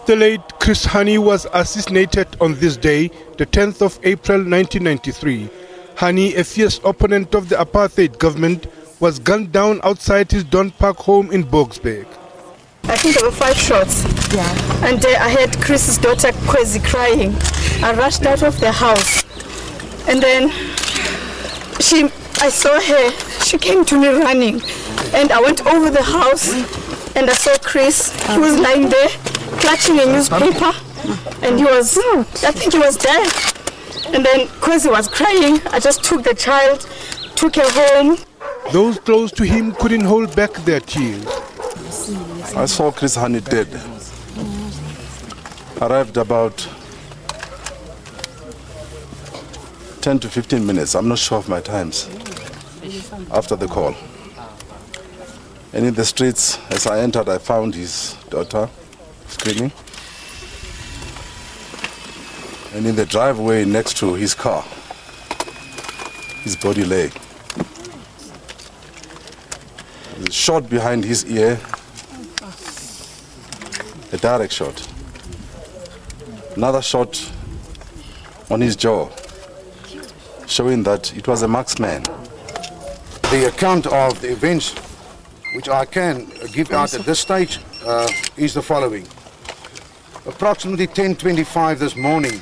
The late Chris Hani was assassinated on this day, the 10th of April 1993. Hani, a fierce opponent of the apartheid government, was gunned down outside his Don Park home in Boksburg. I think there were 5 shots. Yeah. And I heard Chris's daughter Kwezi crying. I rushed out of the house. And then I saw her. She came to me running. And I went over the house and I saw Chris. He was lying there, clutching a newspaper. And I think he was dead. And then Kwezi was crying. I just took the child, took her home. Those close to him couldn't hold back their tears. I saw Chris Hani dead. Arrived about 10 to 15 minutes, I'm not sure of my times, after the call. And in the streets, as I entered, I found his daughter screaming. And in the driveway next to his car, his body lay. A shot behind his ear, a direct shot. Another shot on his jaw, showing that it was a marksman. The account of the events which I can give out at this stage is the following. Approximately 10:25 this morning,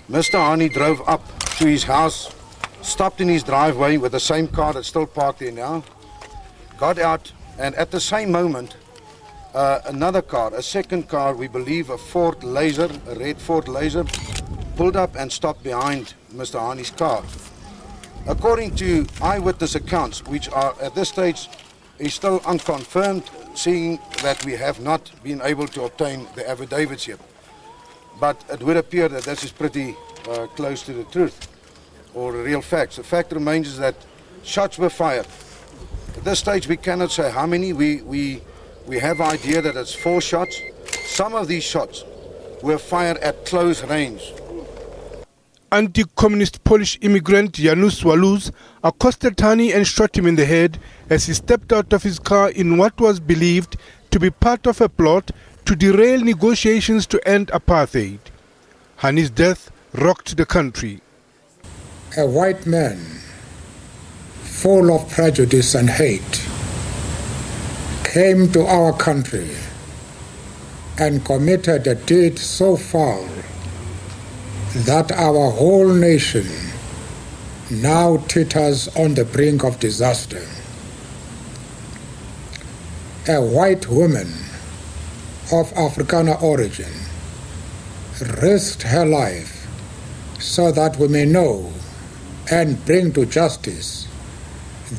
Mr. Hani drove up to his house, stopped in his driveway with the same car that's still parked there now, got out, and at the same moment, another car, a second car, we believe a Ford Laser, a red Ford Laser, pulled up and stopped behind Mr. Hani's car. According to eyewitness accounts, which are at this stage is still unconfirmed, seeing that we have not been able to obtain the affidavits yet. But it would appear that this is pretty close to the truth, or the real facts. The fact remains is that shots were fired. At this stage, we cannot say how many. We have idea that it's 4 shots. Some of these shots were fired at close range. Anti-communist Polish immigrant Janusz Waluz accosted Hani and shot him in the head as he stepped out of his car in what was believed to be part of a plot to derail negotiations to end apartheid. Hani's death rocked the country. A white man, full of prejudice and hate, came to our country and committed a deed so foul that our whole nation now teeters on the brink of disaster. A white woman of Afrikaner origin risked her life so that we may know and bring to justice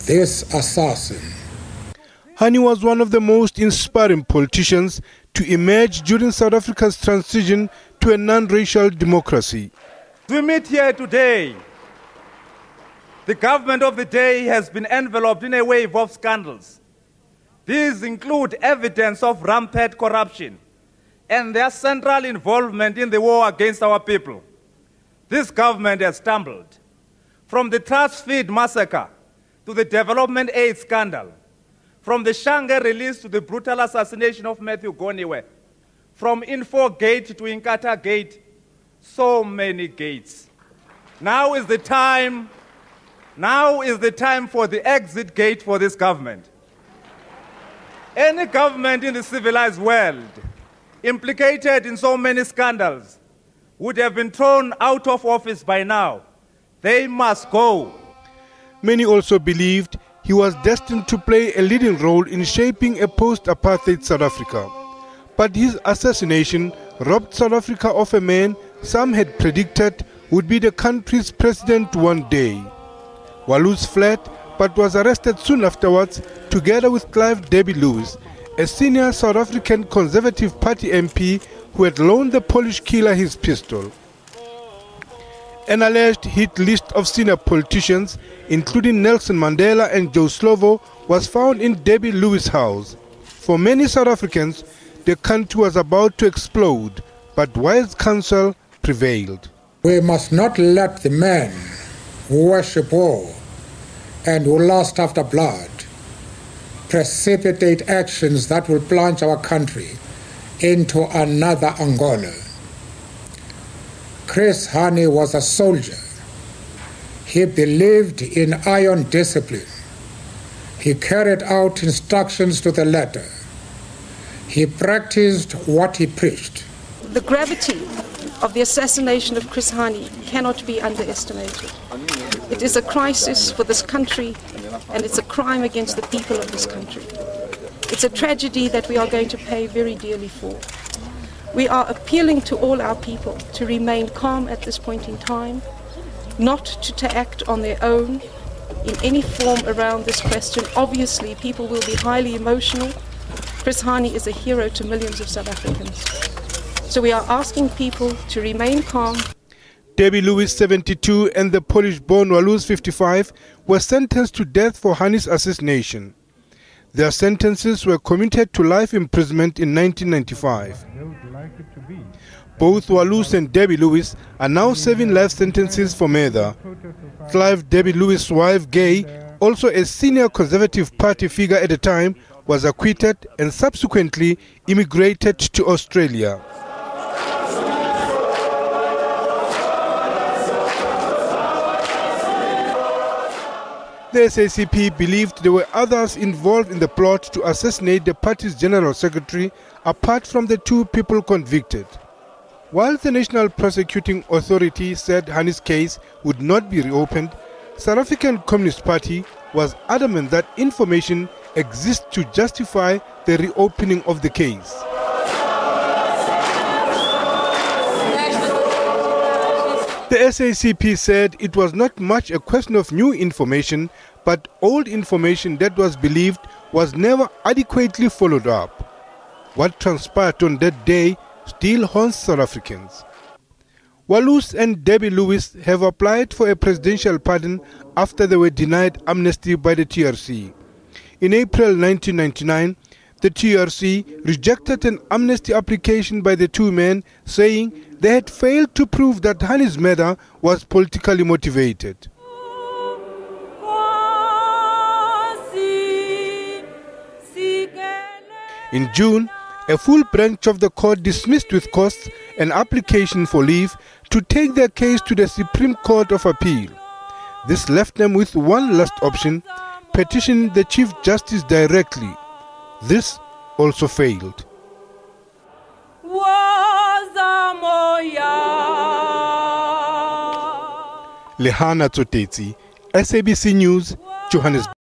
this assassin. Hani was one of the most inspiring politicians to emerge during South Africa's transition to a non-racial democracy. We meet here today. The government of the day has been enveloped in a wave of scandals. These include evidence of rampant corruption and their central involvement in the war against our people. This government has stumbled from the trust feed massacre to the development aid scandal, from the Shanghai release to the brutal assassination of Matthew Goniwe, from Infogate to Inkatha Gate, so many gates. Now is the time for the exit gate for this government. Any government in the civilized world implicated in so many scandals would have been thrown out of office by now. They must go. Many also believed he was destined to play a leading role in shaping a post-apartheid South Africa. But his assassination robbed South Africa of a man some had predicted would be the country's president one day. Waluz fled but was arrested soon afterwards together with Clive Debbie-Lewis, a senior South African Conservative Party MP who had loaned the Polish killer his pistol. An alleged hit list of senior politicians, including Nelson Mandela and Joe Slovo, was found in Debbie-Lewis' house. For many South Africans, the country was about to explode, but wise counsel prevailed. We must not let the men who worship war and who lust after blood precipitate actions that will plunge our country into another Angola. Chris Hani was a soldier. He believed in iron discipline. He carried out instructions to the letter. He practiced what he preached. The gravity of the assassination of Chris Hani cannot be underestimated. It is a crisis for this country, and it's a crime against the people of this country. It's a tragedy that we are going to pay very dearly for. We are appealing to all our people to remain calm at this point in time, not to act on their own in any form around this question. Obviously, people will be highly emotional. Chris Hani is a hero to millions of South Africans. So we are asking people to remain calm. Debbie Lewis, 72, and the Polish-born Walus, 55, were sentenced to death for Hani's assassination. Their sentences were commuted to life imprisonment in 1995. Both Walus and Debbie Lewis are now serving life sentences for murder. Clive, Debbie Lewis' wife, Gay, also a senior Conservative Party figure at the time, was acquitted and subsequently immigrated to Australia. The SACP believed there were others involved in the plot to assassinate the party's General Secretary apart from the two people convicted. While the National Prosecuting Authority said Hani's case would not be reopened, South African Communist Party was adamant that information exists to justify the reopening of the case. The SACP said it was not much a question of new information, but old information that was believed was never adequately followed up. What transpired on that day still haunts South Africans. Walus and Debbie Lewis have applied for a presidential pardon after they were denied amnesty by the TRC. In April 1999, the TRC rejected an amnesty application by the two men, saying they had failed to prove that Hani's murder was politically motivated. In June, a full branch of the court dismissed with costs an application for leave to take their case to the Supreme Court of Appeal. This left them with one last option: petitioning the Chief Justice directly. This also failed. Lehana Tsotetsi, SABC News, Johannesburg.